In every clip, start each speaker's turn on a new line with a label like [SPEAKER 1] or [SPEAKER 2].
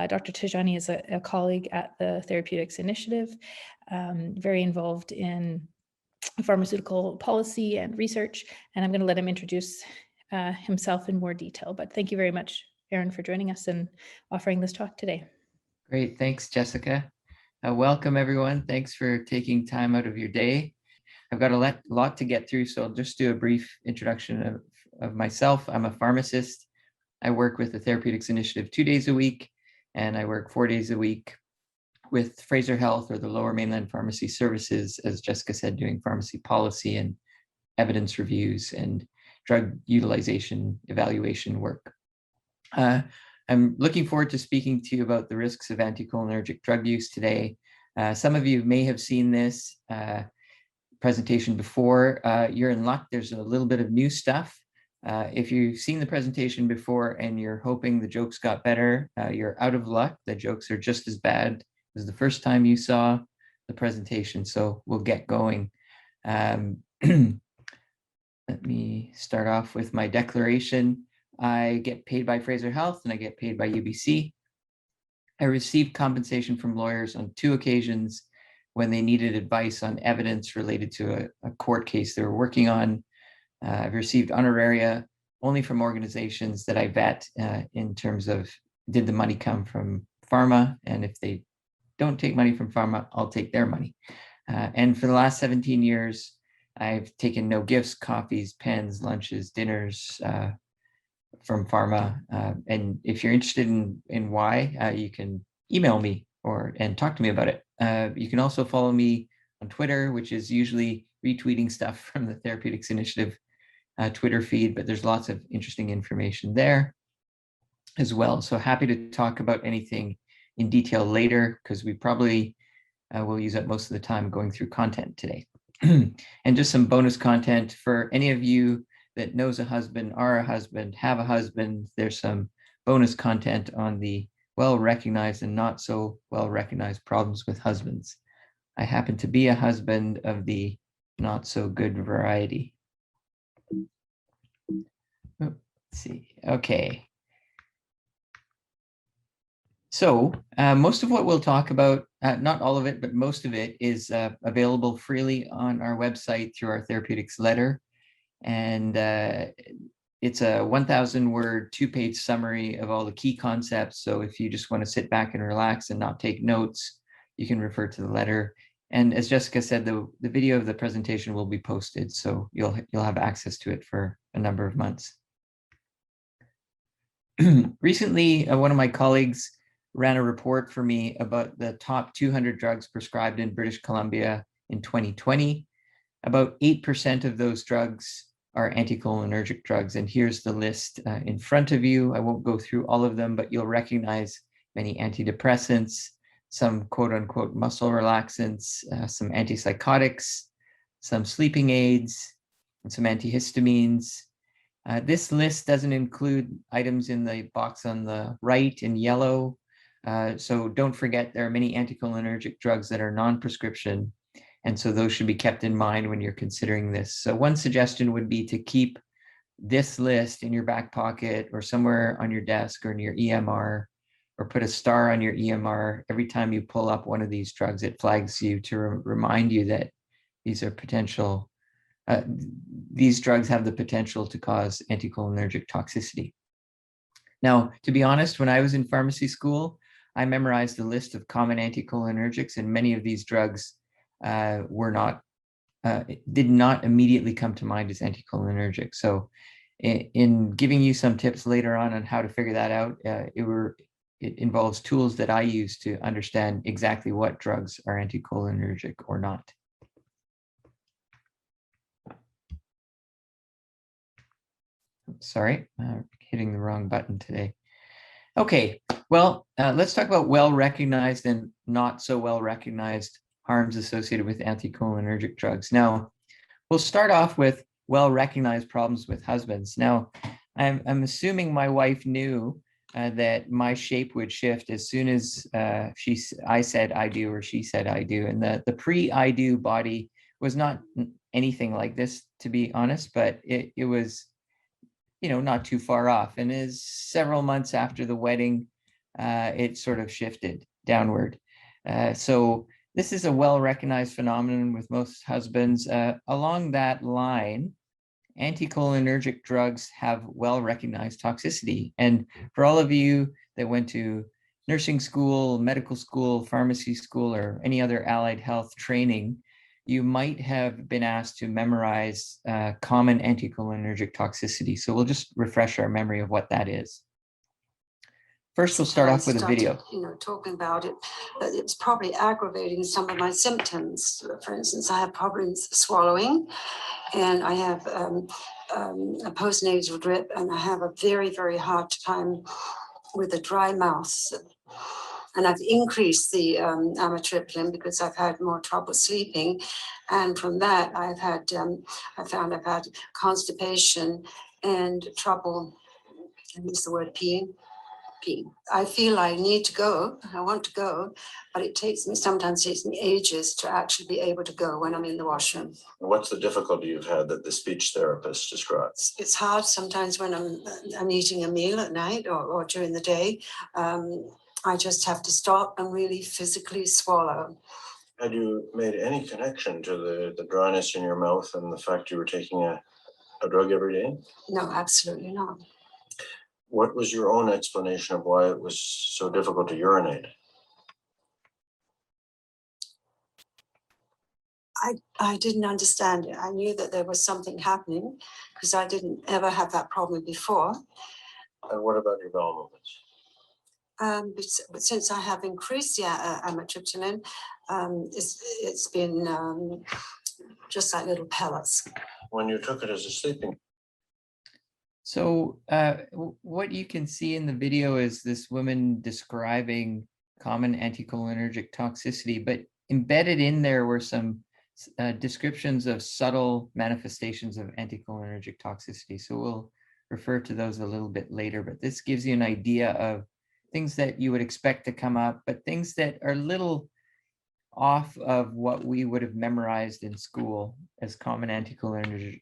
[SPEAKER 1] Dr. Tejani is a colleague at the Therapeutics Initiative, very involved in pharmaceutical policy and research, and I'm going to let him introduce himself in more detail. But thank you very much, Aaron, for joining us and offering this talk today.
[SPEAKER 2] Great, thanks, Jessica. Welcome, everyone. Thanks for taking time out of your day. I've got a lot to get through, so I'll just do a brief introduction of myself. I'm a pharmacist. I work with the Therapeutics Initiative 2 days a week, and I work 4 days a week with Fraser Health, or the Lower Mainland Pharmacy Services, as Jessica said, doing pharmacy policy and evidence reviews and drug utilization evaluation work. I'm looking forward to speaking to you about the risks of anticholinergic drug use today. Some of you may have seen this presentation before. You're in luck. There's a little bit of new stuff. If you've seen the presentation before and you're hoping the jokes got better, you're out of luck. The jokes are just as bad as the first time you saw the presentation. So we'll get going. Let me start off with my declaration. I get paid by Fraser Health and I get paid by UBC. I received compensation from lawyers on 2 occasions when they needed advice on evidence related to a court case they were working on. I've received honoraria only from organizations that I vet in terms of, did the money come from pharma? And if they don't take money from pharma, I'll take their money. And for the last 17 years, I've taken no gifts, coffees, pens, lunches, dinners, from pharma. And if you're interested in why, you can email me and talk to me about it. You can also follow me on Twitter, which is usually retweeting stuff from the Therapeutics Initiative Twitter feed, but there's lots of interesting information there as well. So happy to talk about anything in detail later, because we probably will use up most of the time going through content today. And just some bonus content for any of you that knows a husband, are a husband, have a husband. There's some bonus content on the well-recognized and not so well-recognized problems with husbands. I happen to be a husband of the not so good variety. Let's see, okay. So most of what we'll talk about, not all of it, but most of it is available freely on our website through our therapeutics letter. And it's a 1,000-word, 2-page summary of all the key concepts. So if you just want to sit back and relax and not take notes, you can refer to the letter. And as Jessica said, the video of the presentation will be posted, so you'll have access to it for a number of months. Recently, one of my colleagues ran a report for me about the top 200 drugs prescribed in British Columbia in 2020. About 8% of those drugs are anticholinergic drugs. And here's the list in front of you. I won't go through all of them, but you'll recognize many antidepressants, some quote unquote muscle relaxants, some antipsychotics, some sleeping aids, and some antihistamines. This list doesn't include items in the box on the right in yellow. So don't forget, there are many anticholinergic drugs that are non-prescription. And so those should be kept in mind when you're considering this. So one suggestion would be to keep this list in your back pocket or somewhere on your desk or in your EMR, or put a star on your EMR. Every time you pull up one of these drugs, it flags you to remind you that these are potential, these drugs have the potential to cause anticholinergic toxicity. Now, to be honest, when I was in pharmacy school, I memorized the list of common anticholinergics, and many of these drugs did not immediately come to mind as anticholinergic. So in giving you some tips later on how to figure that out, it involves tools that I use to understand exactly what drugs are anticholinergic or not. Sorry, hitting the wrong button today. Okay, well, let's talk about well-recognized and not so well-recognized harms associated with anticholinergic drugs. Now, we'll start off with well-recognized problems with husbands. Now, I'm assuming my wife knew that my shape would shift as soon as I said I do or she said I do. And the pre-I do body was not anything like this, to be honest, but it was, you know, not too far off. And as several months after the wedding, it sort of shifted downward. So this is a well-recognized phenomenon with most husbands. Along that line, anticholinergic drugs have well-recognized toxicity. And for all of you that went to nursing school, medical school, pharmacy school, or any other allied health training, you might have been asked to memorize common anticholinergic toxicity. So we'll just refresh our memory of what that is. First, we'll start off with a video.
[SPEAKER 3] Talking about it, it's probably aggravating some of my symptoms. For instance, I have problems swallowing, and I have a postnasal drip, and I have a very, very hard time with a dry mouth. And I've increased the amitriptyline because I've had more trouble sleeping, and from that I found I've had constipation and trouble. I use the word peeing. I feel I need to go, I want to go, but sometimes takes me ages to actually be able to go when I'm in the washroom.
[SPEAKER 4] What's the difficulty you've had that the speech therapist describes?
[SPEAKER 3] It's hard sometimes when I'm eating a meal at night or during the day. I just have to stop and really physically swallow.
[SPEAKER 4] Had you made any connection to the dryness in your mouth and the fact you were taking a drug every day?
[SPEAKER 3] No, absolutely not.
[SPEAKER 4] What was your own explanation of why it was so difficult to urinate?
[SPEAKER 3] I didn't understand it. I knew that there was something happening because I didn't ever have that problem before.
[SPEAKER 4] And what about your bowel movements?
[SPEAKER 3] But since I have increased the amitriptyline, it's been just like little pellets.
[SPEAKER 4] When you took it as a sleeping.
[SPEAKER 2] So what you can see in the video is this woman describing common anticholinergic toxicity, but embedded in there were some descriptions of subtle manifestations of anticholinergic toxicity. So we'll refer to those a little bit later, but this gives you an idea of things that you would expect to come up, but things that are little off of what we would have memorized in school as common anticholinergic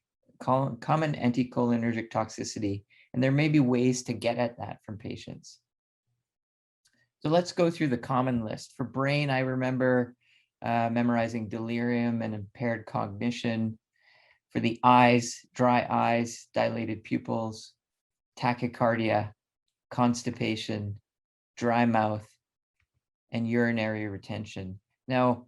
[SPEAKER 2] toxicity. And there may be ways to get at that from patients. So let's go through the common list. For brain, I remember memorizing delirium and impaired cognition. For the eyes, dry eyes, dilated pupils, tachycardia, constipation, dry mouth, and urinary retention. Now,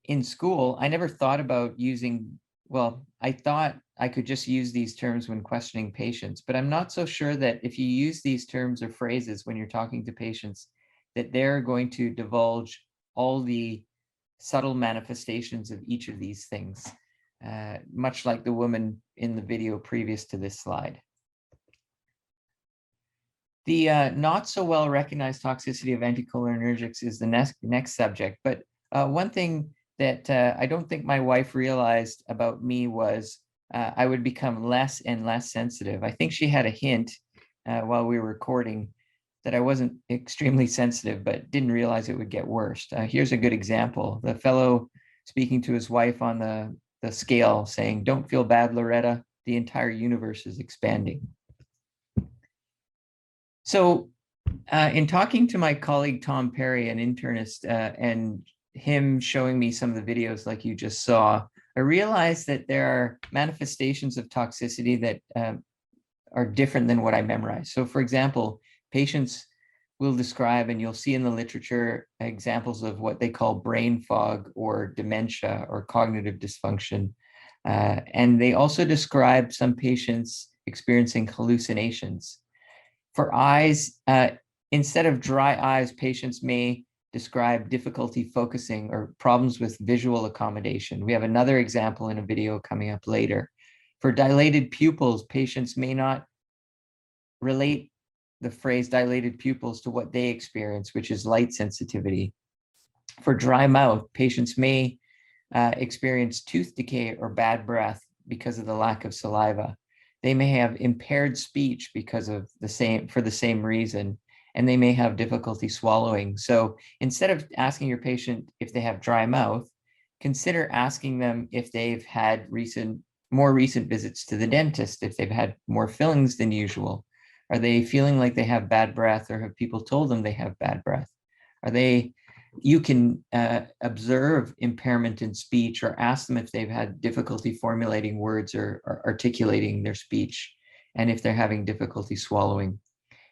[SPEAKER 2] in school, I never thought about using, well, I thought I could just use these terms when questioning patients, but I'm not so sure that if you use these terms or phrases when you're talking to patients, that they're going to divulge all the subtle manifestations of each of these things, much like the woman in the video previous to this slide. The not so well recognized toxicity of anticholinergics is the next subject, but one thing that I don't think my wife realized about me was I would become less and less sensitive. I think she had a hint while we were recording that I wasn't extremely sensitive, but didn't realize it would get worse. Here's a good example. The fellow speaking to his wife on the scale saying, "Don't feel bad, Loretta. The entire universe is expanding." So in talking to my colleague, Tom Perry, an internist, and him showing me some of the videos like you just saw, I realized that there are manifestations of toxicity that are different than what I memorized. So for example, patients will describe, and you'll see in the literature, examples of what they call brain fog or dementia or cognitive dysfunction. And they also describe some patients experiencing hallucinations. For eyes, instead of dry eyes, patients may describe difficulty focusing or problems with visual accommodation. We have another example in a video coming up later. For dilated pupils, patients may not relate the phrase dilated pupils to what they experience, which is light sensitivity. For dry mouth, patients may experience tooth decay or bad breath because of the lack of saliva. They may have impaired speech because of for the same reason, and they may have difficulty swallowing. So instead of asking your patient if they have dry mouth, consider asking them if they've had more recent visits to the dentist, if they've had more fillings than usual, Are they feeling like they have bad breath, or have people told them they have bad breath? You can observe impairment in speech or ask them if they've had difficulty formulating words or articulating their speech, and if they're having difficulty swallowing.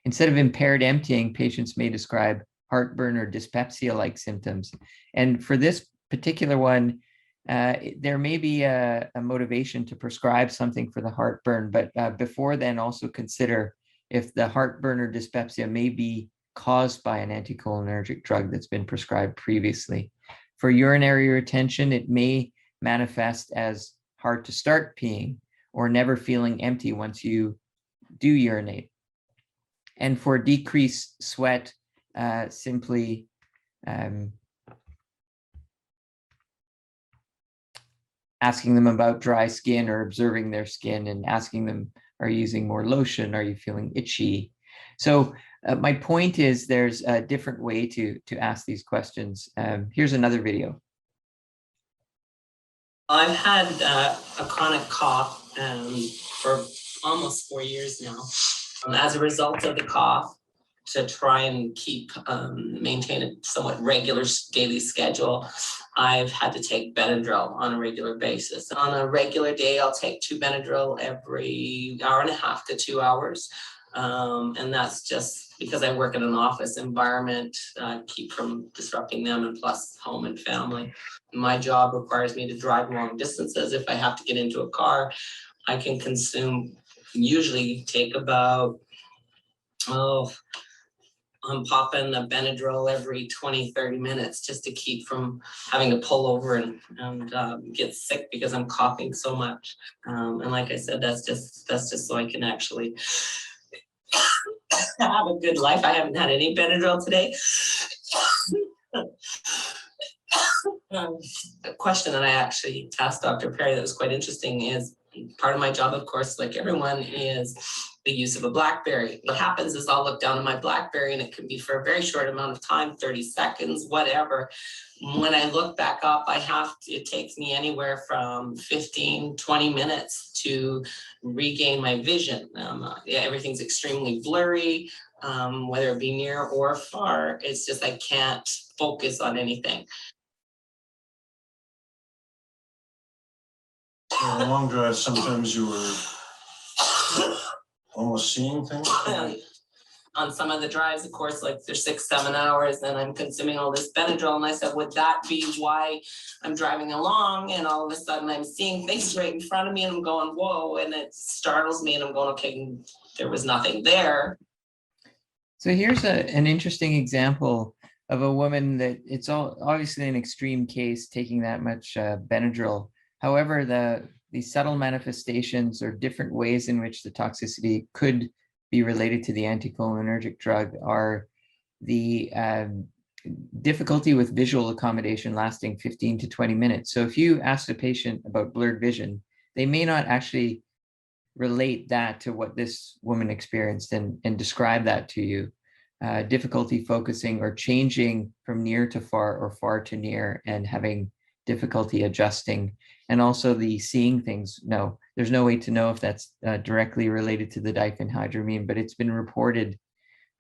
[SPEAKER 2] Instead of impaired emptying, patients may describe heartburn or dyspepsia-like symptoms. And for this particular one, there may be a motivation to prescribe something for the heartburn, but before then also consider if the heartburn or dyspepsia may be caused by an anticholinergic drug that's been prescribed previously. For urinary retention, it may manifest as hard to start peeing or never feeling empty once you do urinate. And for decreased sweat, simply asking them about dry skin or observing their skin and asking them, are you using more lotion? Are you feeling itchy? So my point is there's a different way to ask these questions. Here's another video.
[SPEAKER 5] I've had a chronic cough for almost 4 years now. As a result of the cough, to try and maintain a somewhat regular daily schedule, I've had to take Benadryl on a regular basis. On a regular day, I'll take 2 Benadryl every hour and a half to 2 hours. And that's just because I work in an office environment, keep from disrupting them, and plus home and family. My job requires me to drive long distances. If I have to get into a car, I can usually take about, I'm popping a Benadryl every 20, 30 minutes just to keep from having to pull over and get sick because I'm coughing so much. And like I said, that's just so I can actually have a good life. I haven't had any Benadryl today. A question that I actually asked Dr. Perry that was quite interesting is, part of my job, of course, like everyone, is the use of a BlackBerry. What happens is I'll look down at my BlackBerry, and it can be for a very short amount of time, 30 seconds, whatever. When I look back up, it takes me anywhere from 15, 20 minutes to regain my vision. Everything's extremely blurry, whether it be near or far. It's just I can't focus on anything.
[SPEAKER 4] On a long drive, sometimes you were almost seeing things.
[SPEAKER 5] On some of the drives, of course, like they're 6-7 hours, and I'm consuming all this Benadryl. And I said, would that be why I'm driving along and all of a sudden I'm seeing things right in front of me and I'm going, whoa, and it startles me and I'm going, okay, there was nothing there.
[SPEAKER 2] So here's an interesting example of a woman that it's obviously an extreme case taking that much Benadryl. However, the subtle manifestations or different ways in which the toxicity could be related to the anticholinergic drug are the difficulty with visual accommodation lasting 15 to 20 minutes. So if you ask a patient about blurred vision, they may not actually relate that to what this woman experienced and describe that to you. Difficulty focusing or changing from near to far or far to near and having difficulty adjusting. And also the seeing things, no, there's no way to know if that's directly related to the diphenhydramine, but it's been reported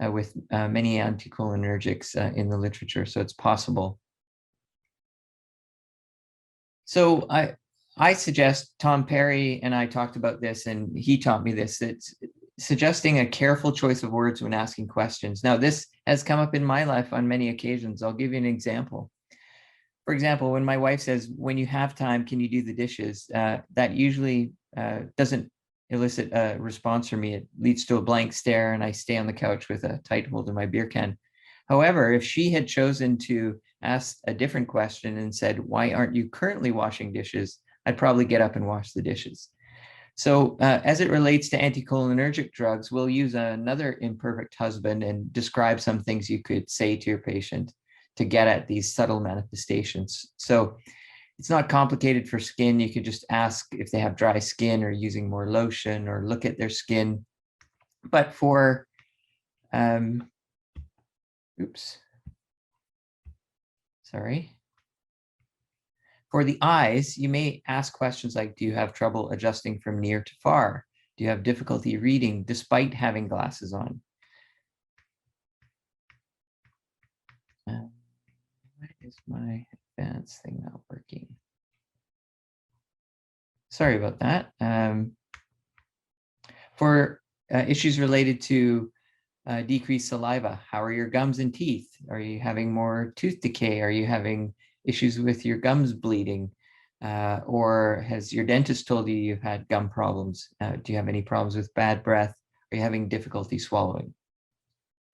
[SPEAKER 2] with many anticholinergics in the literature, so it's possible. So I suggest, Tom Perry and I talked about this, and he taught me this, that suggesting a careful choice of words when asking questions. Now, this has come up in my life on many occasions. I'll give you an example. For example, when my wife says, when you have time, can you do the dishes? That usually doesn't elicit a response from me. It leads to a blank stare, and I stay on the couch with a tight hold of my beer can. However, if she had chosen to ask a different question and said, why aren't you currently washing dishes? I'd probably get up and wash the dishes. So as it relates to anticholinergic drugs, we'll use another imperfect husband and describe some things you could say to your patient to get at these subtle manifestations. So it's not complicated for skin. You could just ask if they have dry skin or using more lotion, or look at their skin. But for, For the eyes, you may ask questions like, do you have trouble adjusting from near to far? Do you have difficulty reading despite having glasses on? Why is my advanced thing not working? Sorry about that. For issues related to decreased saliva, how are your gums and teeth? Are you having more tooth decay? Are you having issues with your gums bleeding? Or has your dentist told you you've had gum problems? Do you have any problems with bad breath? Are you having difficulty swallowing?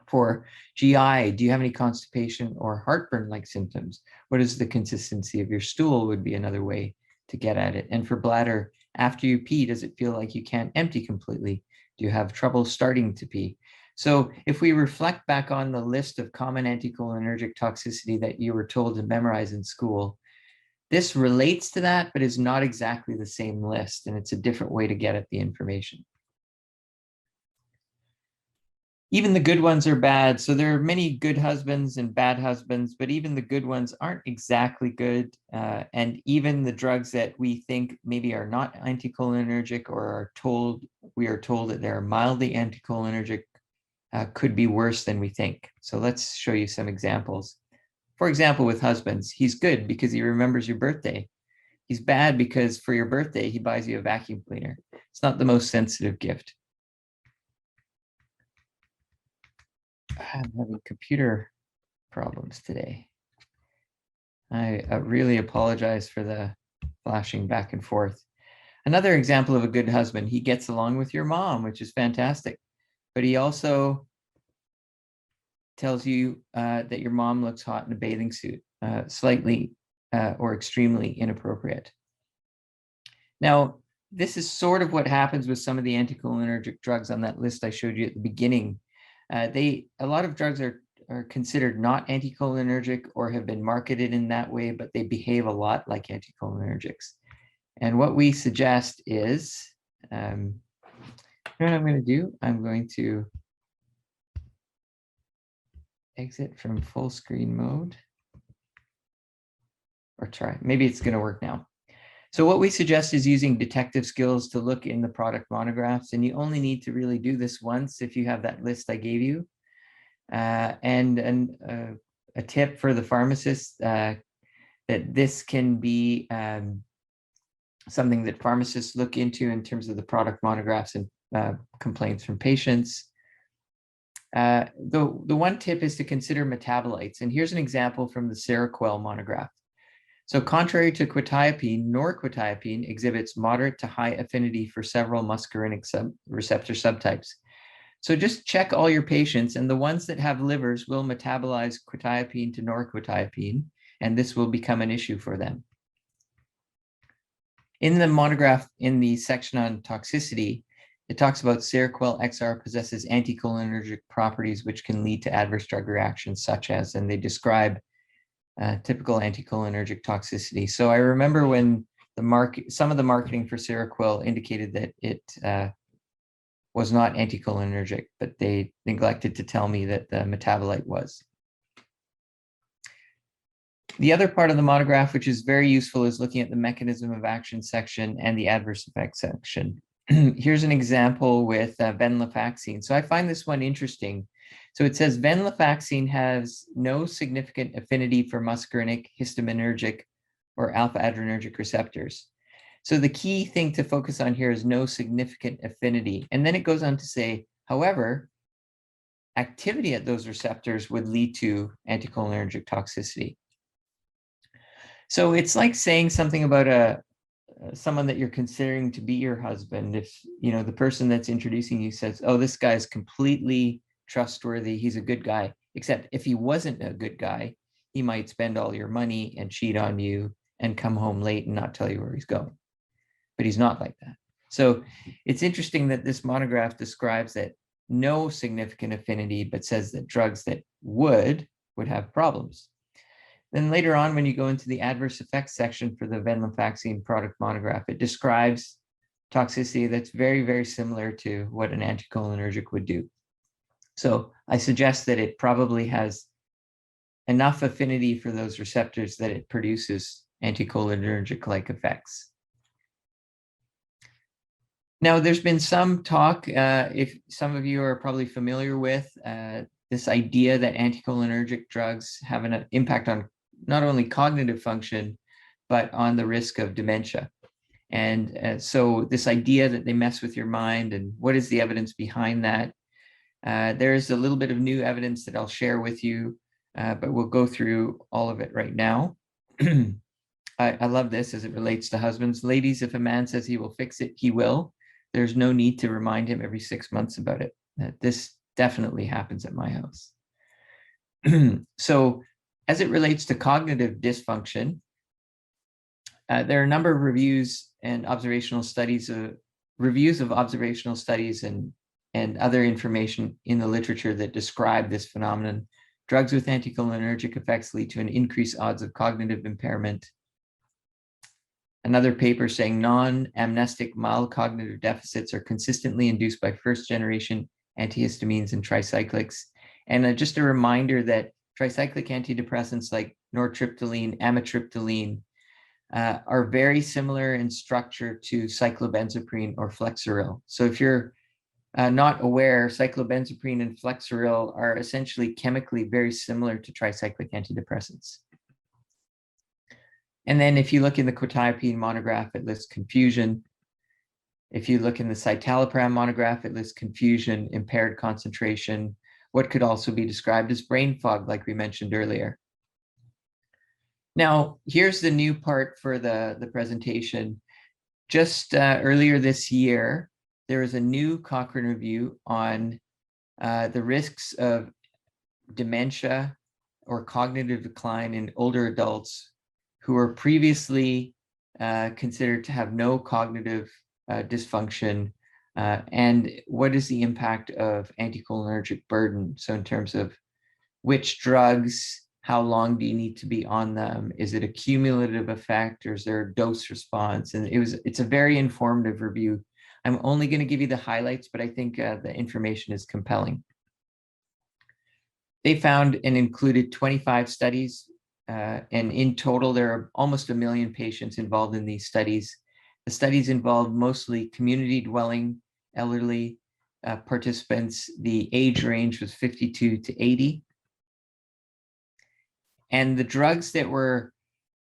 [SPEAKER 2] For GI, do you have any constipation or heartburn-like symptoms? What is the consistency of your stool would be another way to get at it. And for bladder, after you pee, does it feel like you can't empty completely? Do you have trouble starting to pee? So if we reflect back on the list of common anticholinergic toxicity that you were told to memorize in school, this relates to that, but is not exactly the same list, and it's a different way to get at the information. Even the good ones are bad. So there are many good husbands and bad husbands, but even the good ones aren't exactly good. And even the drugs that we think maybe are not anticholinergic or we are told that they're mildly anticholinergic could be worse than we think. So let's show you some examples. For example, with husbands, he's good because he remembers your birthday. He's bad because for your birthday, he buys you a vacuum cleaner. It's not the most sensitive gift. I'm having computer problems today. I really apologize for the flashing back and forth. Another example of a good husband, he gets along with your mom, which is fantastic. But he also tells you that your mom looks hot in a bathing suit, slightly or extremely inappropriate. Now, this is sort of what happens with some of the anticholinergic drugs on that list I showed you at the beginning. A lot of drugs are considered not anticholinergic or have been marketed in that way, but they behave a lot like anticholinergics. And what we suggest is, you know what I'm going to do? I'm going to exit from full screen mode. Or try, maybe it's going to work now. So what we suggest is using detective skills to look in the product monographs, and you only need to really do this once if you have that list I gave you. And a tip for the pharmacist that this can be something that pharmacists look into in terms of the product monographs and complaints from patients. The one tip is to consider metabolites, and here's an example from the Seroquel monograph. So contrary to quetiapine, norquetiapine exhibits moderate to high affinity for several muscarinic receptor subtypes. So just check all your patients, and the ones that have livers will metabolize quetiapine to norquetiapine, and this will become an issue for them. In the monograph, in the section on toxicity, it talks about Seroquel XR possesses anticholinergic properties which can lead to adverse drug reactions such as, and they describe typical anticholinergic toxicity. So I remember when some of the marketing for Seroquel indicated that it was not anticholinergic, but they neglected to tell me that the metabolite was. The other part of the monograph, which is very useful, is looking at the mechanism of action section and the adverse effects section. Here's an example with venlafaxine. So I find this one interesting. So it says venlafaxine has no significant affinity for muscarinic, histaminergic, or alpha adrenergic receptors. So the key thing to focus on here is no significant affinity. And then it goes on to say, however, activity at those receptors would lead to anticholinergic toxicity. So it's like saying something about someone that you're considering to be your husband. If the person that's introducing you says, oh, this guy's completely trustworthy, he's a good guy, except if he wasn't a good guy, he might spend all your money and cheat on you and come home late and not tell you where he's going. But he's not like that. So it's interesting that this monograph describes that no significant affinity, but says that drugs that would have problems. Then later on, when you go into the adverse effects section for the venlafaxine product monograph, it describes toxicity that's very, very similar to what an anticholinergic would do. So I suggest that it probably has enough affinity for those receptors that it produces anticholinergic-like effects. Now, there's been some talk, if some of you are probably familiar with this idea that anticholinergic drugs have an impact on not only cognitive function, but on the risk of dementia. And so this idea that they mess with your mind, and what is the evidence behind that? There's a little bit of new evidence that I'll share with you, but we'll go through all of it right now. I love this as it relates to husbands. Ladies, if a man says he will fix it, he will. There's no need to remind him every 6 months about it. This definitely happens at my house. So as it relates to cognitive dysfunction, there are a number of reviews and observational studies, reviews of observational studies and other information in the literature that describe this phenomenon. Drugs with anticholinergic effects lead to an increased odds of cognitive impairment. Another paper saying non-amnestic mild cognitive deficits are consistently induced by first-generation antihistamines and tricyclics. And just a reminder that tricyclic antidepressants like nortriptyline, amitriptyline are very similar in structure to cyclobenzaprine or Flexeril. So if you're not aware, cyclobenzaprine and Flexeril are essentially chemically very similar to tricyclic antidepressants. And then if you look in the quetiapine monograph, it lists confusion. If you look in the citalopram monograph, it lists confusion, impaired concentration, what could also be described as brain fog, like we mentioned earlier. Now, here's the new part for the presentation. Just earlier this year, there was a new Cochrane review on the risks of dementia or cognitive decline in older adults who were previously considered to have no cognitive dysfunction, and what is the impact of anticholinergic burden? So in terms of which drugs, how long do you need to be on them? Is it a cumulative effect, or is there a dose response? And it's a very informative review. I'm only going to give you the highlights, but I think the information is compelling. They found and included 25 studies, and in total, there are almost 1 million patients involved in these studies. The studies involved mostly community dwelling elderly participants. The age range was 52 to 80. And the drugs that were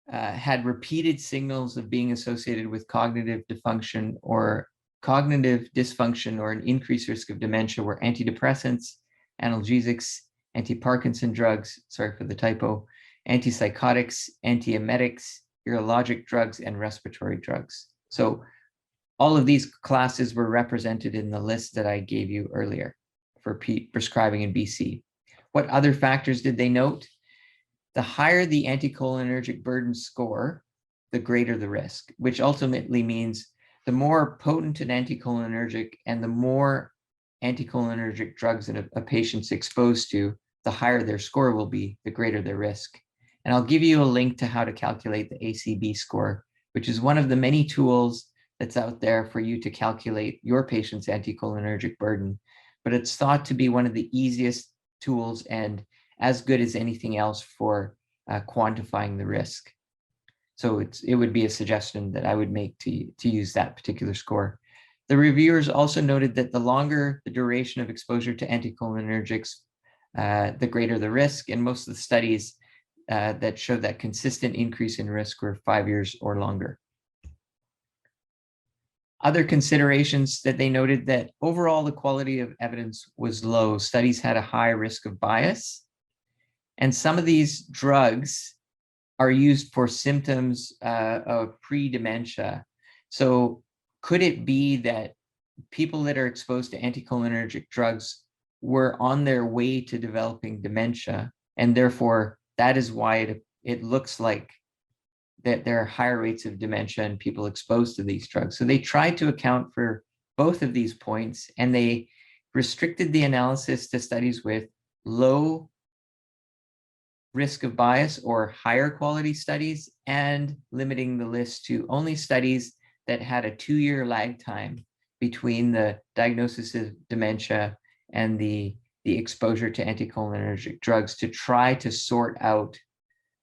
[SPEAKER 2] had repeated signals of being associated with cognitive dysfunction or an increased risk of dementia were antidepressants, analgesics, anti-Parkinson drugs, sorry for the typo, antipsychotics, antiemetics, urologic drugs, and respiratory drugs. So all of these classes were represented in the list that I gave you earlier for prescribing in BC. What other factors did they note? The higher the anticholinergic burden score, the greater the risk, which ultimately means the more potent an anticholinergic and the more anticholinergic drugs that a patient's exposed to, the higher their score will be, the greater their risk. And I'll give you a link to how to calculate the ACB score, which is one of the many tools that's out there for you to calculate your patient's anticholinergic burden. But it's thought to be one of the easiest tools and as good as anything else for quantifying the risk. So it would be a suggestion that I would make to use that particular score. The reviewers also noted that the longer the duration of exposure to anticholinergics, the greater the risk. And most of the studies that showed that consistent increase in risk were 5 years or longer. Other considerations that they noted that overall the quality of evidence was low. Studies had a high risk of bias. And some of these drugs are used for symptoms of pre-dementia. So could it be that people that are exposed to anticholinergic drugs were on their way to developing dementia, and therefore that is why it looks like that there are higher rates of dementia in people exposed to these drugs? So they tried to account for both of these points, and they restricted the analysis to studies with low risk of bias or higher quality studies, and limiting the list to only studies that had a 2-year lag time between the diagnosis of dementia and the exposure to anticholinergic drugs, to try to sort out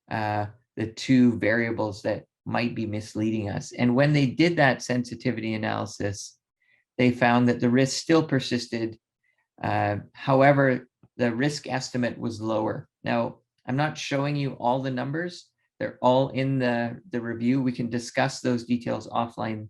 [SPEAKER 2] the two variables that might be misleading us. And when they did that sensitivity analysis, they found that the risk still persisted. However, the risk estimate was lower. Now, I'm not showing you all the numbers. They're all in the review. We can discuss those details offline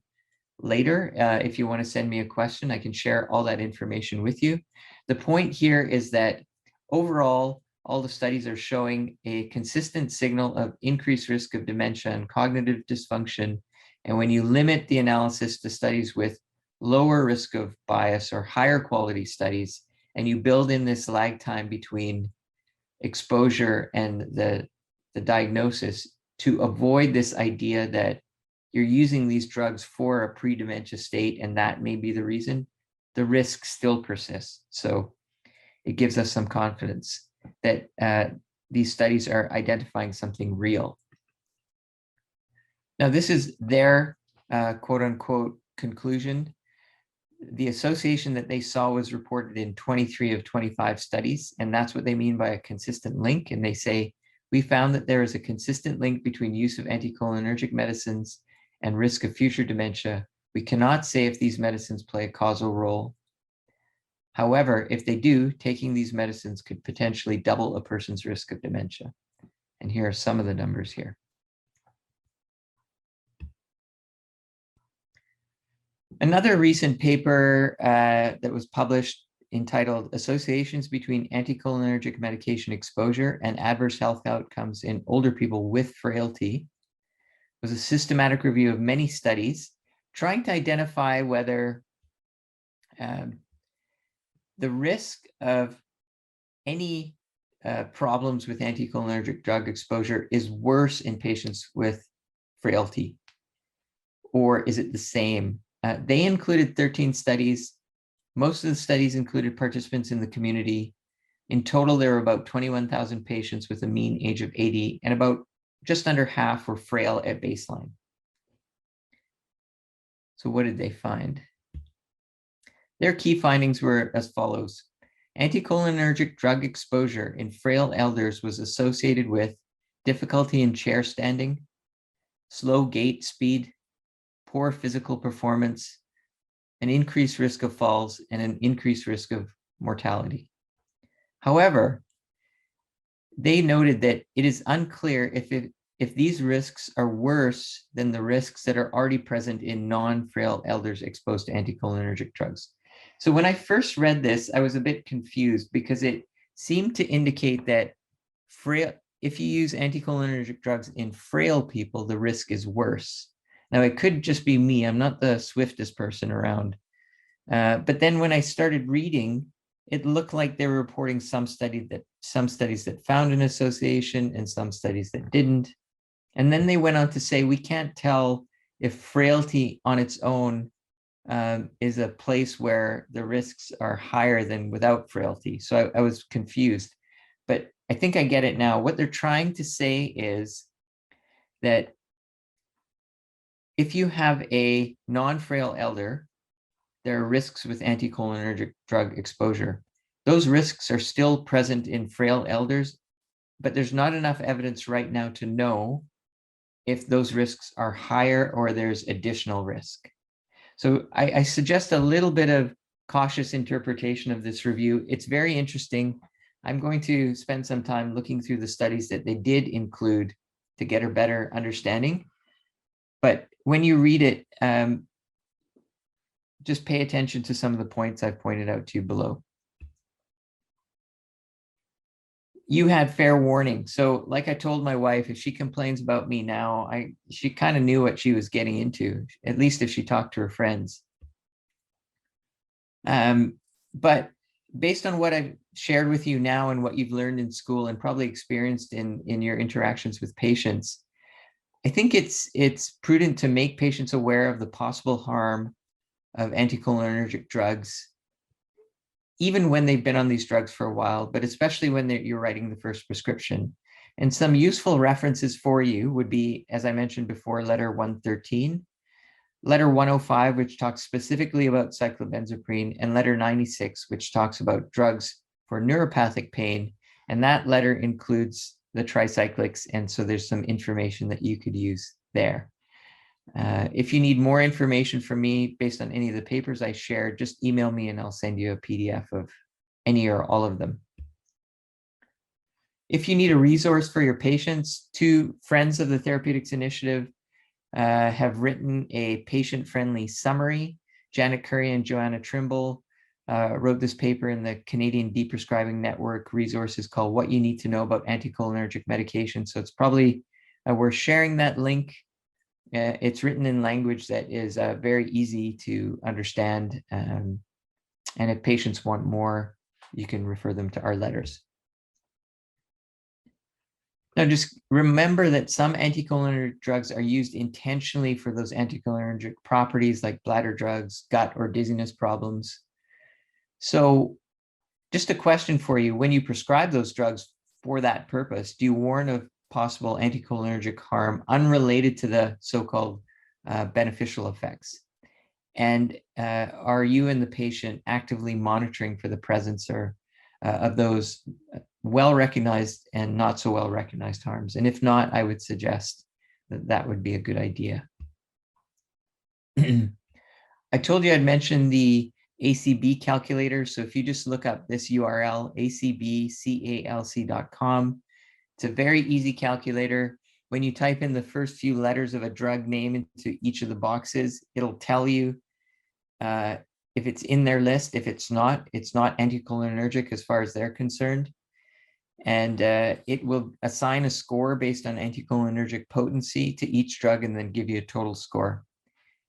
[SPEAKER 2] later. If you want to send me a question, I can share all that information with you. The point here is that overall, all the studies are showing a consistent signal of increased risk of dementia and cognitive dysfunction. And when you limit the analysis to studies with lower risk of bias or higher quality studies, and you build in this lag time between exposure and the diagnosis to avoid this idea that you're using these drugs for a pre-dementia state and that may be the reason, the risk still persists. So it gives us some confidence that these studies are identifying something real. Now, this is their quote unquote conclusion. The association that they saw was reported in 23 of 25 studies, and that's what they mean by a consistent link. And they say, we found that there is a consistent link between use of anticholinergic medicines and risk of future dementia. We cannot say if these medicines play a causal role. However, if they do, taking these medicines could potentially double a person's risk of dementia. And here are some of the numbers here. Another recent paper that was published entitled Associations Between Anticholinergic Medication Exposure and Adverse Health Outcomes in Older People with Frailty was a systematic review of many studies trying to identify whether the risk of any problems with anticholinergic drug exposure is worse in patients with frailty, or is it the same? They included 13 studies. Most of the studies included participants in the community. In total, there were about 21,000 patients with a mean age of 80, and about just under half were frail at baseline. So what did they find? Their key findings were as follows. Anticholinergic drug exposure in frail elders was associated with difficulty in chair standing, slow gait speed, poor physical performance, an increased risk of falls, and an increased risk of mortality. However, they noted that it is unclear if these risks are worse than the risks that are already present in non-frail elders exposed to anticholinergic drugs. So when I first read this, I was a bit confused because it seemed to indicate that if you use anticholinergic drugs in frail people, the risk is worse. Now, it could just be me. I'm not the swiftest person around. But then when I started reading, it looked like they were reporting some studies that found an association and some studies that didn't. And then they went on to say, we can't tell if frailty on its own is a place where the risks are higher than without frailty. So I was confused, but I think I get it now. What they're trying to say is that if you have a non-frail elder, there are risks with anticholinergic drug exposure. Those risks are still present in frail elders, but there's not enough evidence right now to know if those risks are higher or there's additional risk. So I suggest a little bit of cautious interpretation of this review. It's very interesting. I'm going to spend some time looking through the studies that they did include to get a better understanding. But when you read it, just pay attention to some of the points I've pointed out to you below. You had fair warning. So like I told my wife, if she complains about me now, she kind of knew what she was getting into, at least if she talked to her friends. But based on what I've shared with you now and what you've learned in school and probably experienced in your interactions with patients, I think it's prudent to make patients aware of the possible harm of anticholinergic drugs, even when they've been on these drugs for a while, but especially when you're writing the first prescription. And some useful references for you would be, as I mentioned before, letter 113, letter 105, which talks specifically about cyclobenzaprine, and letter 96, which talks about drugs for neuropathic pain. And that letter includes the tricyclics. And so there's some information that you could use there. If you need more information from me based on any of the papers I shared, just email me and I'll send you a PDF of any or all of them. If you need a resource for your patients, 2 friends of the Therapeutics Initiative have written a patient-friendly summary. Janet Curry and Joanna Trimble wrote this paper in the Canadian Deprescribing Network resources called What You Need to Know About Anticholinergic Medication. So it's probably worth sharing that link. It's written in language that is very easy to understand. And if patients want more, you can refer them to our letters. Now, just remember that some anticholinergic drugs are used intentionally for those anticholinergic properties like bladder drugs, gut or dizziness problems. So just a question for you, when you prescribe those drugs for that purpose, do you warn of possible anticholinergic harm unrelated to the so-called beneficial effects? And are you and the patient actively monitoring for the presence of those well-recognized and not so well-recognized harms? And if not, I would suggest that that would be a good idea. I told you I'd mention the ACB calculator. So if you just look up this URL, acbcalc.com, it's a very easy calculator. When you type in the first few letters of a drug name into each of the boxes, it'll tell you if it's in their list. If it's not anticholinergic as far as they're concerned. And it will assign a score based on anticholinergic potency to each drug and then give you a total score.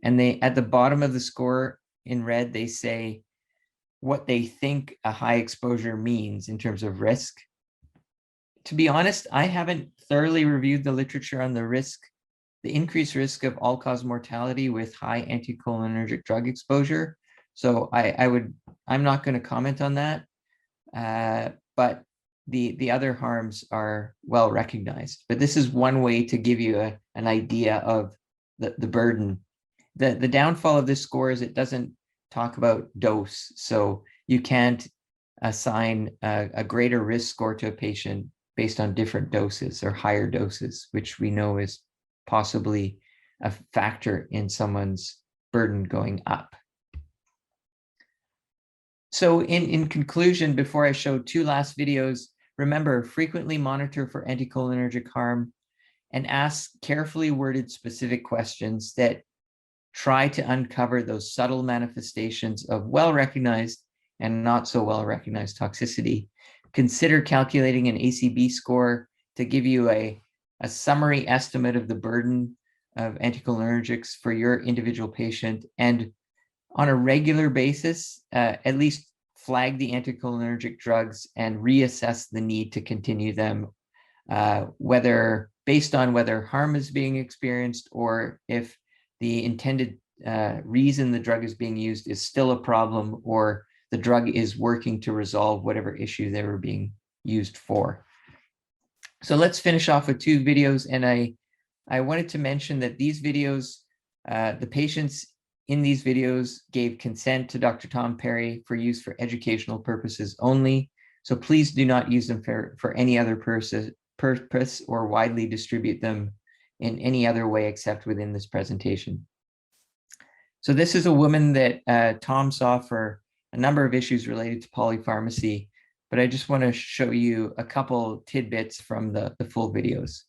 [SPEAKER 2] And they, at the bottom of the score in red, they say what they think a high exposure means in terms of risk. To be honest, I haven't thoroughly reviewed the literature on the increased risk of all-cause mortality with high anticholinergic drug exposure. So I'm not going to comment on that. But the other harms are well recognized. But this is one way to give you an idea of the burden. The downfall of this score is it doesn't talk about dose. So you can't assign a greater risk score to a patient based on different doses or higher doses, which we know is possibly a factor in someone's burden going up. So in conclusion, before I show 2 last videos, remember, frequently monitor for anticholinergic harm and ask carefully worded specific questions that try to uncover those subtle manifestations of well-recognized and not so well-recognized toxicity. Consider calculating an ACB score to give you a summary estimate of the burden of anticholinergics for your individual patient, and on a regular basis, at least flag the anticholinergic drugs and reassess the need to continue them, whether based on whether harm is being experienced or if the intended reason the drug is being used is still a problem, or the drug is working to resolve whatever issue they were being used for. So let's finish off with 2 videos. And I wanted to mention that these videos, the patients in these videos gave consent to Dr. Tom Perry for use for educational purposes only. So please do not use them for any other purpose or widely distribute them in any other way except within this presentation. So this is a woman that Tom saw for a number of issues related to polypharmacy, but I just want to show you a couple tidbits from the full videos.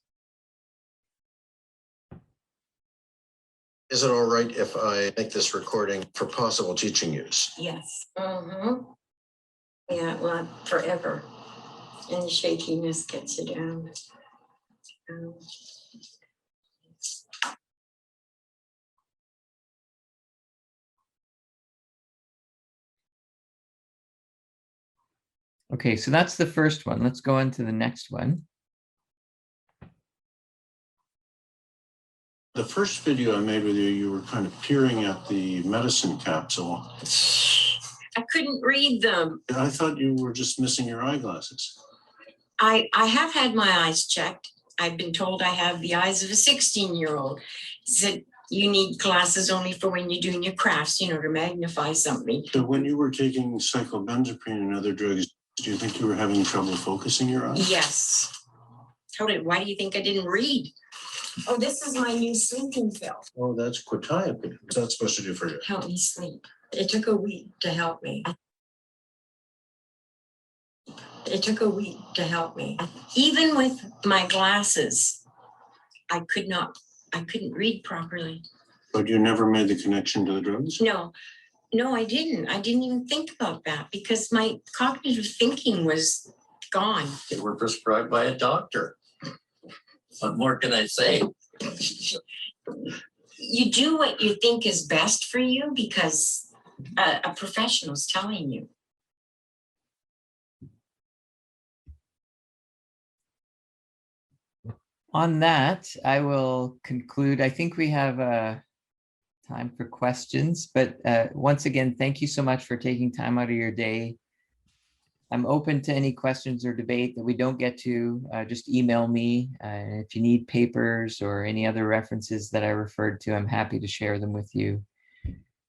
[SPEAKER 4] Is it all right if I make this recording for possible teaching use?
[SPEAKER 6] Yes. Mm-hmm. Yeah, well, forever. And the shakiness gets you down.
[SPEAKER 2] Okay, so that's the first one. Let's go on to the next one.
[SPEAKER 4] The first video I made with you, you were kind of peering at the medicine capsule.
[SPEAKER 6] I couldn't read them.
[SPEAKER 4] I thought you were just missing your eyeglasses.
[SPEAKER 6] I have had my eyes checked. I've been told I have the eyes of a 16-year-old. He said, you need glasses only for when you're doing your crafts, you know, to magnify something.
[SPEAKER 4] So when you were taking cyclobenzaprine and other drugs, do you think you were having trouble focusing your eyes?
[SPEAKER 6] Yes. Why do you think I didn't read? Oh, this is my new sleeping pill.
[SPEAKER 4] Oh, that's quetiapine. What's that supposed to do for you?
[SPEAKER 6] Help me sleep. It took a week to help me. It took a week to help me. Even with my glasses, I couldn't read properly.
[SPEAKER 4] But you never made the connection to the drugs?
[SPEAKER 6] No, I didn't. I didn't even think about that because my cognitive thinking was gone.
[SPEAKER 7] They were prescribed by a doctor. What more can I say?
[SPEAKER 6] You do what you think is best for you because a professional's telling you.
[SPEAKER 2] On that, I will conclude. I think we have time for questions, but once again, thank you so much for taking time out of your day. I'm open to any questions or debate that we don't get to. Just email me. If you need papers or any other references that I referred to, I'm happy to share them with you.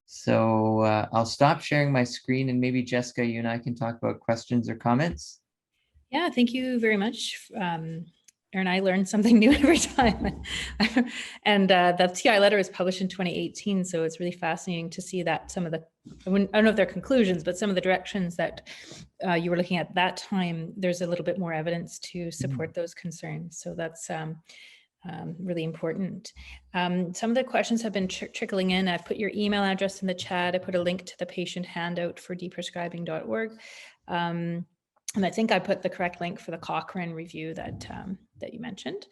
[SPEAKER 2] So I'll stop sharing my screen, and maybe Jessica, you and I can talk about questions or comments.
[SPEAKER 1] Yeah, thank you very much. Erin, I learn something new every time. And the TI letter was published in 2018, so it's really fascinating to see that some of the, I don't know if they're conclusions, but some of the directions that you were looking at that time, there's a little bit more evidence to support those concerns. So that's really important. Some of the questions have been trickling in. I've put your email address in the chat. I put a link to the patient handout for deprescribing.org. And I think I put the correct link for the Cochrane review that that you mentioned.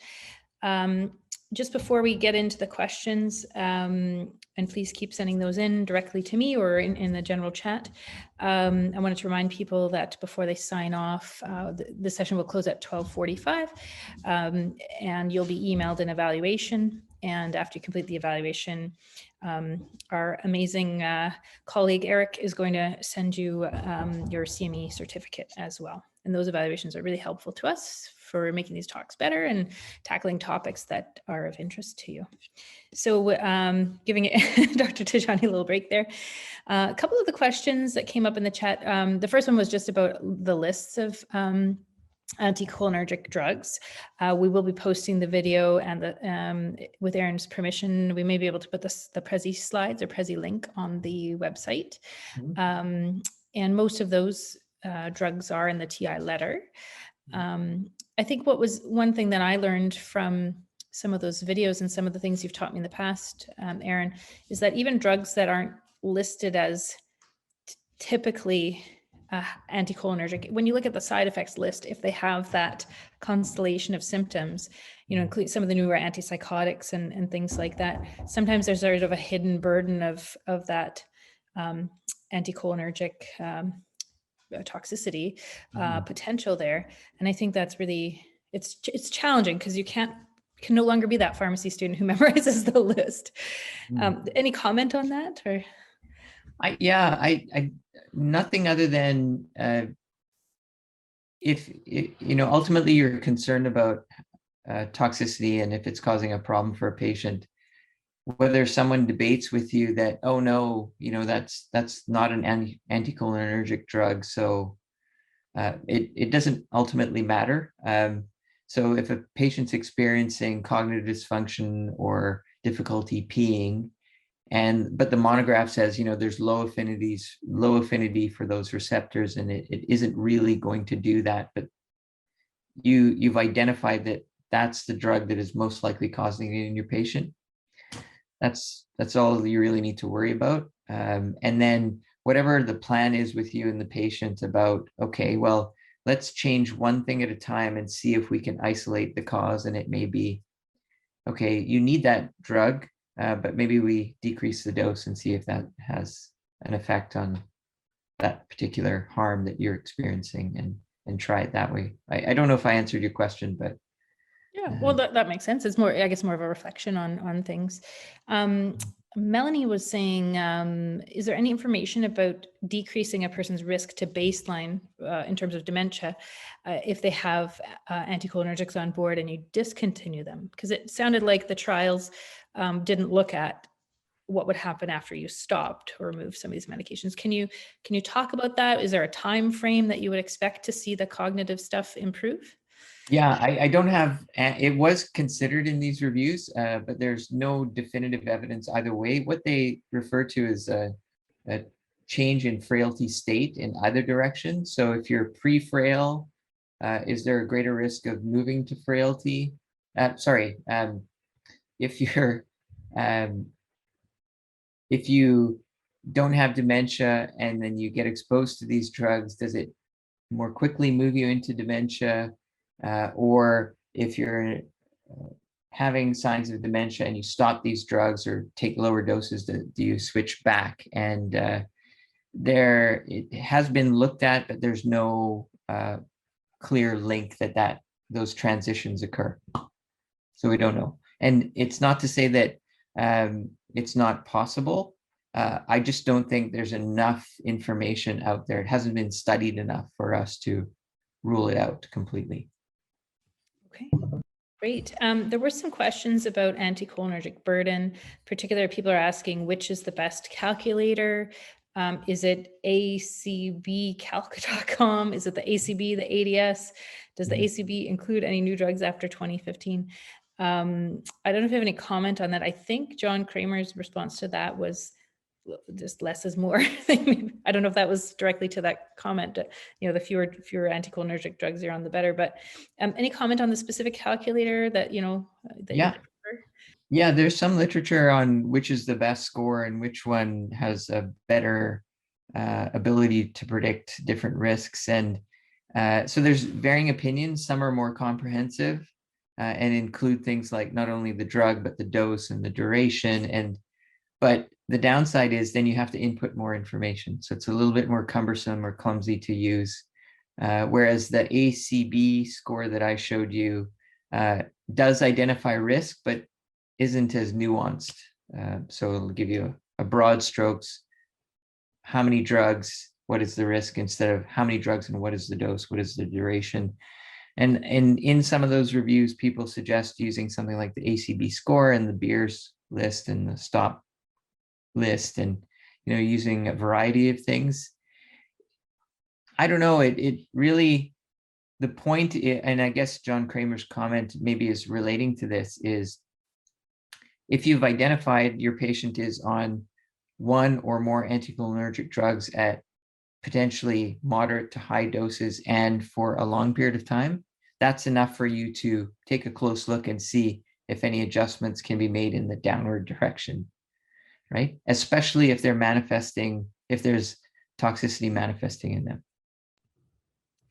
[SPEAKER 1] Just before we get into the questions, and please keep sending those in directly to me or in the general chat. I wanted to remind people that before they sign off, the session will close at 12:45, and you'll be emailed an evaluation. And after you complete the evaluation, our amazing colleague Eric is going to send you your CME certificate as well. And those evaluations are really helpful to us for making these talks better and tackling topics that are of interest to you. So giving Dr. Tejani a little break there. A couple of the questions that came up in the chat. The first one was just about the lists of anticholinergic drugs. We will be posting the video, and with Erin's permission, we may be able to put the Prezi slides or Prezi link on the website. And most of those drugs are in the TI letter. I think what was one thing that I learned from some of those videos and some of the things you've taught me in the past, Erin, is that even drugs that aren't listed as typically anticholinergic, when you look at the side effects list, if they have that constellation of symptoms, you know, include some of the newer antipsychotics and things like that, sometimes there's sort of a hidden burden of that anticholinergic toxicity potential there. And I think that's really, it's challenging because you can no longer be that pharmacy student who memorizes the list. Any comment on that? Or
[SPEAKER 2] I nothing other than if you know, ultimately you're concerned about toxicity and if it's causing a problem for a patient, whether someone debates with you that, oh no, you know, that's not an anticholinergic drug, so it doesn't ultimately matter. So if a patient's experiencing cognitive dysfunction or difficulty peeing, but the monograph says, you know, there's low affinity for those receptors, and it isn't really going to do that, but you've identified that that's the drug that is most likely causing it in your patient. That's all you really need to worry about. And then whatever the plan is with you and the patient about, okay, well, let's change one thing at a time and see if we can isolate the cause. And it may be, okay, you need that drug, but maybe we decrease the dose and see if that has an effect on that particular harm that you're experiencing, and try it that way. I don't know if I answered your question, but
[SPEAKER 1] yeah, well, that makes sense. It's more, I guess, more of a reflection on things. Melanie was saying, is there any information about decreasing a person's risk to baseline in terms of dementia if they have anticholinergics on board and you discontinue them? Because it sounded like the trials didn't look at what would happen after you stopped or removed some of these medications. Can you talk about that? Is there a time frame that you would expect to see the cognitive stuff improve?
[SPEAKER 2] Yeah, I don't have, it was considered in these reviews, but there's no definitive evidence either way. What they refer to is a change in frailty state in either direction. So if you're pre-frail, is there a greater risk of moving to frailty? If you're, if you don't have dementia and then you get exposed to these drugs, does it more quickly move you into dementia? Or if you're having signs of dementia and you stop these drugs or take lower doses, do you switch back? And it has been looked at, but there's no clear link that those transitions occur. So we don't know. And it's not to say that it's not possible. I just don't think there's enough information out there. It hasn't been studied enough for us to rule it out completely.
[SPEAKER 1] Okay, great. There were some questions about anticholinergic burden. Particularly, people are asking which is the best calculator. Is it acbcalc.com? Is it the ACB, the ADS? Does the ACB include any new drugs after 2015? I don't know if you have any comment on that. I think John Kramer's response to that was just less is more. I don't know if that was directly to that comment. The fewer anticholinergic drugs you're on, the better. But any comment on the specific calculator that that
[SPEAKER 2] Yeah. Yeah, there's some literature on which is the best score and which one has a better ability to predict different risks. And so there's varying opinions. Some are more comprehensive and include things like not only the drug, but the dose and the duration. But the downside is then you have to input more information. So it's a little bit more cumbersome or clumsy to use. Whereas the ACB score that I showed you does identify risk, but isn't as nuanced. So it'll give you a broad strokes, how many drugs, what is the risk, instead of how many drugs and what is the dose, what is the duration. And in some of those reviews, people suggest using something like the ACB score and the Beers list and the stop list, and using a variety of things. I don't know, it really, the point, and I guess John Kramer's comment maybe is relating to this, is if you've identified your patient is on one or more anticholinergic drugs at potentially moderate to high doses and for a long period of time, that's enough for you to take a close look and see if any adjustments can be made in the downward direction, right? Especially if they're manifesting, if there's toxicity manifesting in them.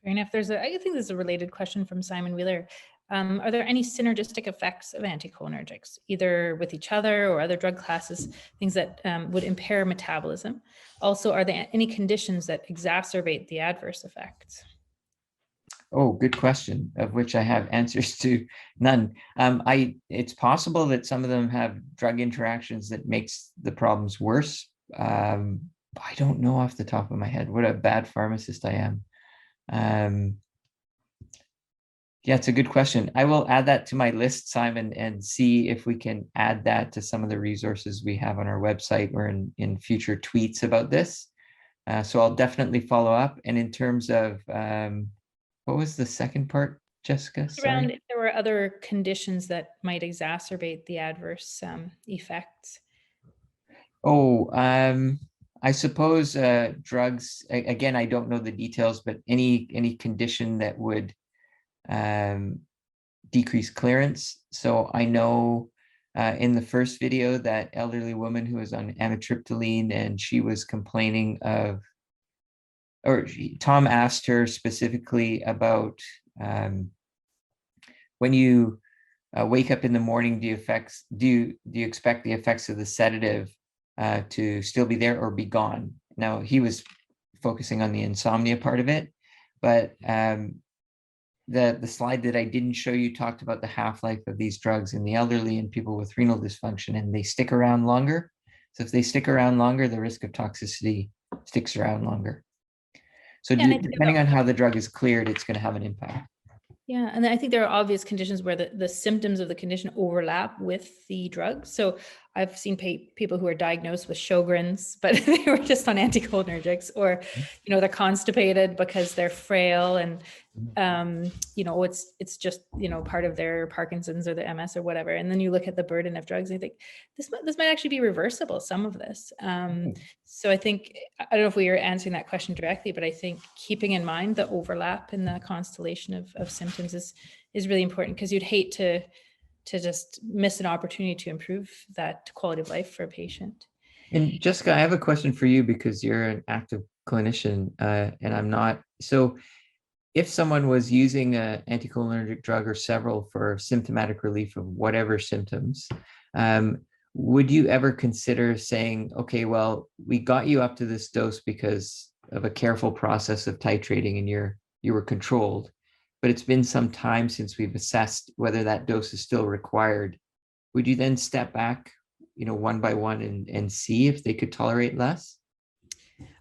[SPEAKER 1] Fair enough. I think there's a related question from Simon Wheeler. Are there any synergistic effects of anticholinergics, either with each other or other drug classes, things that would impair metabolism? Also, are there any conditions that exacerbate the adverse effects?
[SPEAKER 2] Oh, good question, of which I have answers to none. It's possible that some of them have drug interactions that makes the problems worse. I don't know off the top of my head. What a bad pharmacist I am. Yeah, it's a good question. I will add that to my list, Simon, and see if we can add that to some of the resources we have on our website or in future tweets about this. So I'll definitely follow up. And in terms of, what was the second part, Jessica?
[SPEAKER 1] Around if there were other conditions that might exacerbate the adverse effects.
[SPEAKER 2] Oh, I suppose drugs, again, I don't know the details, but any condition that would decrease clearance. So I know in the first video, that elderly woman who was on amitriptyline, and she was complaining of, or Tom asked her specifically about when you wake up in the morning, do you expect the effects of the sedative to still be there or be gone? Now, he was focusing on the insomnia part of it, but the slide that I didn't show you talked about the half-life of these drugs in the elderly and people with renal dysfunction, and they stick around longer. So if they stick around longer, the risk of toxicity sticks around longer. So depending on how the drug is cleared, it's going to have an impact.
[SPEAKER 1] Yeah, and I think there are obvious conditions where the symptoms of the condition overlap with the drug. So I've seen people who are diagnosed with Sjogren's, but they were just on anticholinergics, or, they're constipated because they're frail, and it's just, part of their Parkinson's or the MS or whatever. And then you look at the burden of drugs and you think this might actually be reversible, some of this. So I think, I don't know if we are answering that question directly, but I think keeping in mind the overlap in the constellation of symptoms is really important, because you'd hate to just miss an opportunity to improve that quality of life for a patient.
[SPEAKER 2] And Jessica, I have a question for you, because you're an active clinician and I'm not. So if someone was using an anticholinergic drug or several for symptomatic relief of whatever symptoms, would you ever consider saying, okay, well, we got you up to this dose because of a careful process of titrating and you were controlled, but it's been some time since we've assessed whether that dose is still required. Would you then step back, one by one and see if they could tolerate less?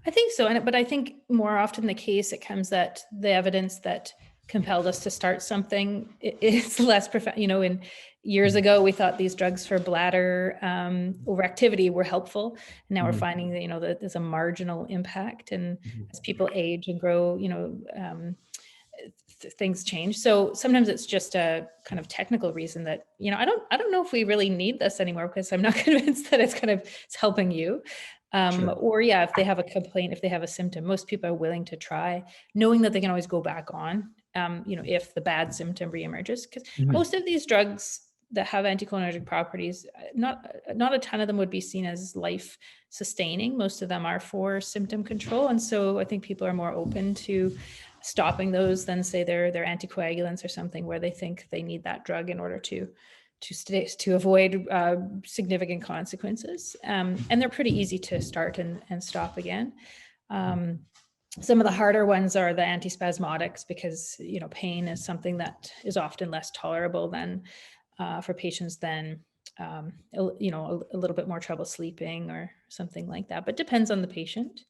[SPEAKER 1] I think so. But I think more often the case, it comes that the evidence that compelled us to start something is less profound. In years ago, we thought these drugs for bladder overactivity were helpful. And now we're finding that there's a marginal impact. And as people age and grow, things change. So sometimes it's just a kind of technical reason that, I don't know if we really need this anymore, because I'm not convinced that it's helping you.
[SPEAKER 2] Sure.
[SPEAKER 1] Or if they have a complaint, if they have a symptom, most people are willing to try, knowing that they can always go back on, if the bad symptom reemerges. Because most of these drugs that have anticholinergic properties, not a ton of them would be seen as life sustaining. Most of them are for symptom control. And so I think people are more open to stopping those than say they're anticoagulants or something where they think they need that drug in order to avoid significant consequences. And they're pretty easy to start and stop again. Some of the harder ones are the antispasmodics, because, pain is something that is often less tolerable than for patients than, a little bit more trouble sleeping or something like that, but depends on the patient.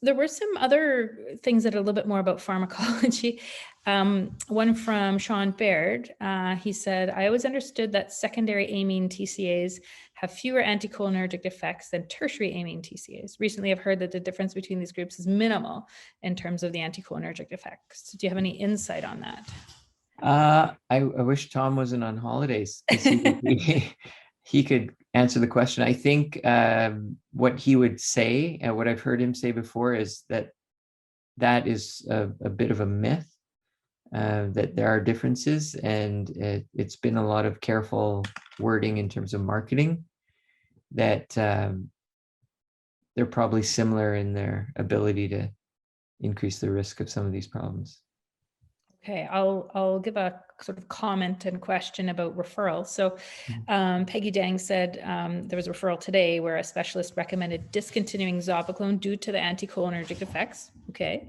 [SPEAKER 1] There were some other things that are a little bit more about pharmacology. One from Sean Baird. He said, I always understood that secondary amine TCAs have fewer anticholinergic effects than tertiary amine TCAs. Recently, I've heard that the difference between these groups is minimal in terms of the anticholinergic effects. Do you have any insight on that?
[SPEAKER 2] I wish Tom wasn't on holidays, because he could answer the question. I think what he would say, and what I've heard him say before, is that is a bit of a myth, that there are differences, and it's been a lot of careful wording in terms of marketing, that they're probably similar in their ability to increase the risk of some of these problems.
[SPEAKER 1] Okay, I'll give a sort of comment and question about referral. So Peggy Dang said there was a referral today where a specialist recommended discontinuing Zopiclone due to the anticholinergic effects. Okay,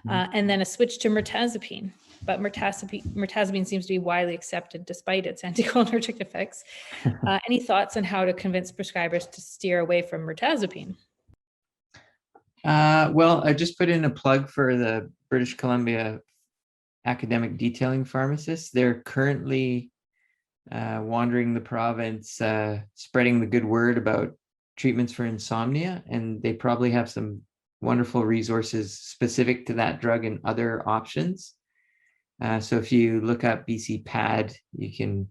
[SPEAKER 1] and then a switch to Bertazapine. But Bertazapine seems to be widely accepted despite its anticholinergic effects. Any thoughts on how to convince prescribers to steer away from Bertazapine?
[SPEAKER 2] Well, I just put in a plug for the British Columbia academic detailing pharmacists. They're currently wandering the province, spreading the good word about treatments for insomnia, and they probably have some wonderful resources specific to that drug and other options. So if you look up BC PAD, you can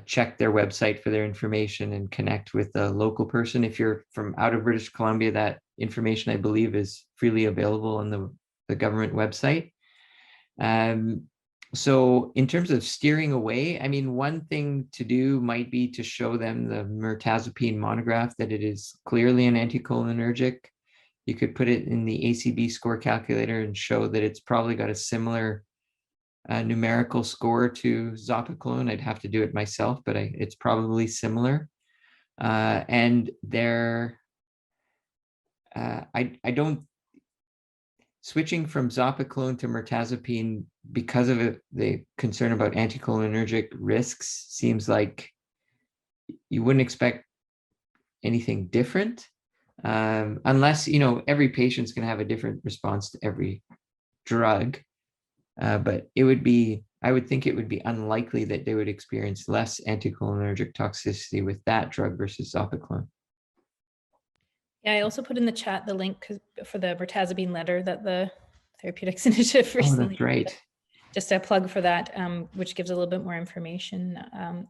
[SPEAKER 2] check their website for their information and connect with a local person. If you're from out of British Columbia, that information, I believe, is freely available on the government website. So in terms of steering away, I mean, one thing to do might be to show them the Bertazapine monograph, that it is clearly an anticholinergic. You could put it in the ACB score calculator and show that it's probably got a similar numerical score to Zopiclone. I'd have to do it myself, but it's probably similar. And I don't, switching from Zopiclone to Bertazapine because of the concern about anticholinergic risks seems like you wouldn't expect anything different, unless, every patient's going to have a different response to every drug. But it would be I would think it would be unlikely that they would experience less anticholinergic toxicity with that drug versus Zopiclone.
[SPEAKER 1] Yeah, I also put in the chat the link for the Bertazapine letter that the Therapeutics Initiative
[SPEAKER 2] Oh,
[SPEAKER 1] recently
[SPEAKER 2] that's right.
[SPEAKER 1] just a plug for that, which gives a little bit more information.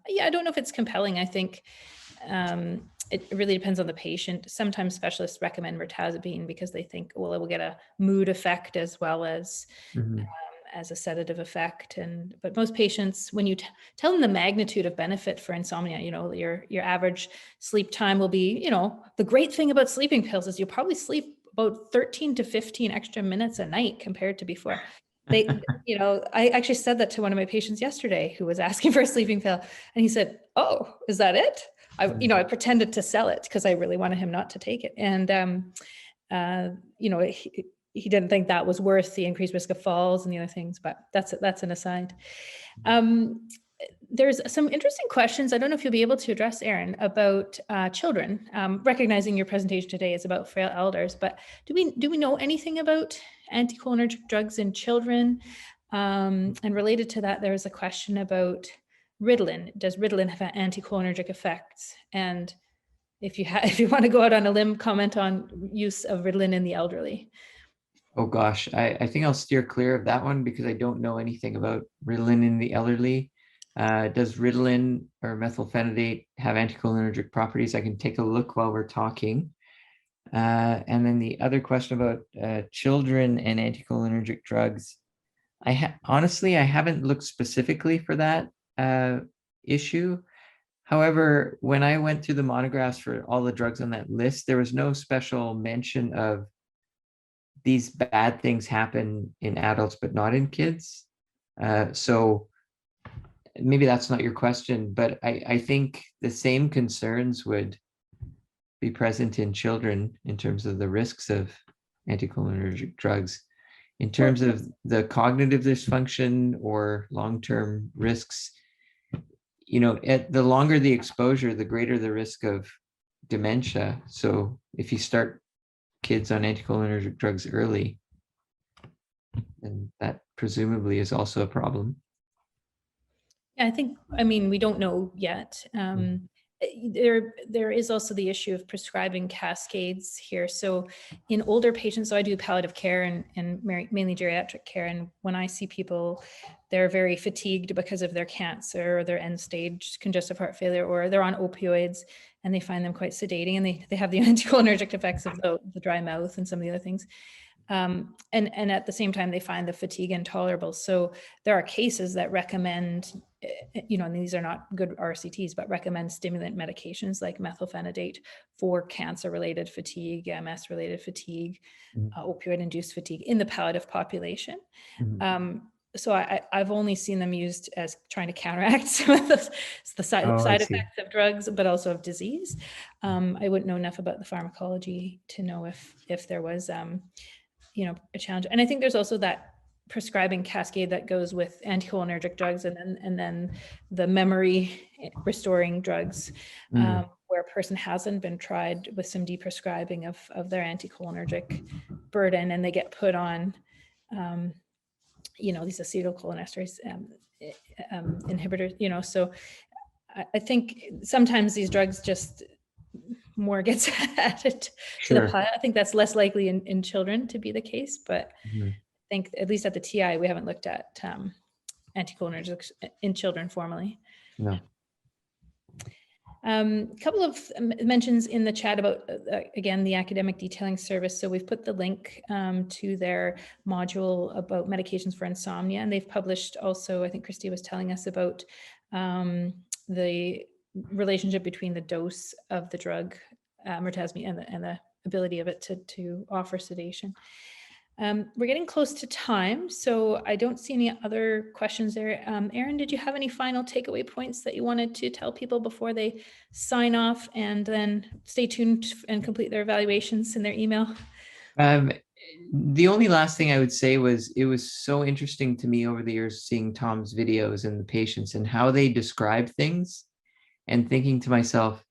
[SPEAKER 1] Yeah, I don't know if it's compelling. I think it really depends on the patient. Sometimes specialists recommend Bertazapine because they think, well, it will get a mood effect as well as
[SPEAKER 2] Mhm.
[SPEAKER 1] as a sedative effect. But most patients, when you tell them the magnitude of benefit for insomnia, you know, your average sleep time will be, you know, the great thing about sleeping pills is you'll probably sleep about 13 to 15 extra minutes a night compared to before. They, you know, I actually said that to one of my patients yesterday who was asking for a sleeping pill, and he said, "Oh, is that it?" I pretended to sell it because I really wanted him not to take it, and you know, he didn't think that was worth the increased risk of falls and the other things, but that's an aside. There's some interesting questions. I don't know if you'll be able to address, Aaron, about children. Recognizing your presentation today is about frail elders, but do we know anything about anticholinergic drugs in children? And related to that, there was a question about Ritalin. Does Ritalin have anticholinergic effects? And if you want to go out on a limb, comment on use of Ritalin in the elderly.
[SPEAKER 2] Oh gosh, I think I'll steer clear of that one because I don't know anything about Ritalin in the elderly. Does Ritalin or methylphenidate have anticholinergic properties? I can take a look while we're talking. And then the other question about children and anticholinergic drugs. Honestly, I haven't looked specifically for that issue. However, when I went through the monographs for all the drugs on that list, there was no special mention of these bad things happen in adults, but not in kids. So maybe that's not your question, but I think the same concerns would be present in children in terms of the risks of anticholinergic drugs. In terms of the cognitive dysfunction or long-term risks, you know, the longer the exposure, the greater the risk of dementia. So if you start kids on anticholinergic drugs early, and that presumably is also a problem.
[SPEAKER 1] Yeah, I mean, we don't know yet. There is also the issue of prescribing cascades here. So in older patients, so I do palliative care and mainly geriatric care. And when I see people, they're very fatigued because of their cancer or their end stage congestive heart failure, or they're on opioids and they find them quite sedating, and they have the anticholinergic effects of the dry mouth and some of the other things. And at the same time, they find the fatigue intolerable. So there are cases that recommend, you know, and these are not good RCTs, but recommend stimulant medications like methylphenidate for cancer-related fatigue, MS-related fatigue, opioid-induced fatigue in the palliative population. So I've only seen them used as trying to counteract some of the side effects of drugs, but also of disease. I wouldn't know enough about the pharmacology to know if there was you know, a challenge. And I think there's also that prescribing cascade that goes with anticholinergic drugs and then the memory restoring drugs, where a person hasn't been tried with some deprescribing of their anticholinergic burden, and they get put on you know, these acetylcholinesterase inhibitors, you know. So I think sometimes these drugs just more gets added to the pile. I think that's less likely in children to be the case, but I think at least at the TI, we haven't looked at anticholinergics in children formally.
[SPEAKER 2] No.
[SPEAKER 1] A couple of mentions in the chat about, again, the academic detailing service. So we've put the link to their module about medications for insomnia, and they've published also, I think Christy was telling us about the relationship between the dose of the drug Bertazapine and the ability of it to offer sedation. We're getting close to time, so I don't see any other questions there. Aaron, did you have any final takeaway points that you wanted to tell people before they sign off and then stay tuned and complete their evaluations in their email?
[SPEAKER 2] The only last thing I would say was it was so interesting to me over the years seeing Tom's videos and the patients and how they describe things, and thinking to myself,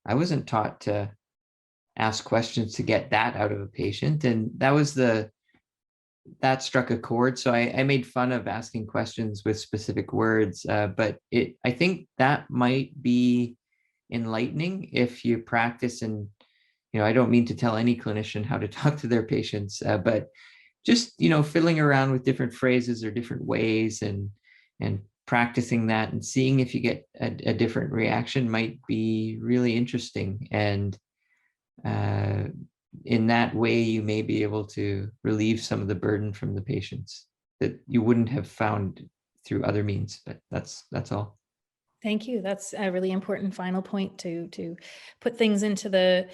[SPEAKER 2] I wasn't taught to ask questions to get that out of a patient. And that was the that struck a chord. So I made fun of asking questions with specific words, but I think that might be enlightening if you practice. And, I don't mean to tell any clinician how to talk to their patients, but just, fiddling around with different phrases or different ways and practicing that and seeing if you get a different reaction might be really interesting. And in that way, you may be able to relieve some of the burden from the patients that you wouldn't have found through other means. But that's all.
[SPEAKER 1] Thank you. That's a really important final point to put things into the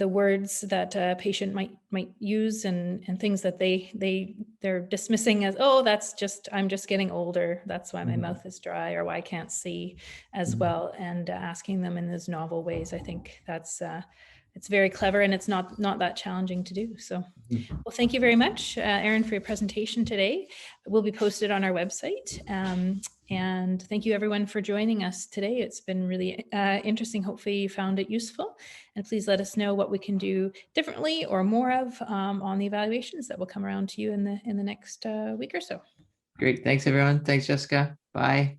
[SPEAKER 1] words that a patient might use and things that they're dismissing as, oh, I'm just getting older. That's why my mouth is dry or why I can't see as well. And asking them in those novel ways, I think that's it's very clever, and it's not that challenging to do. So, well, thank you very much, Aaron, for your presentation today. It will be posted on our website. And thank you everyone for joining us today. It's been really interesting. Hopefully you found it useful, and please let us know what we can do differently or more of on the evaluations that will come around to you in the next week or so.
[SPEAKER 2] Great. Thanks everyone. Thanks, Jessica. Bye.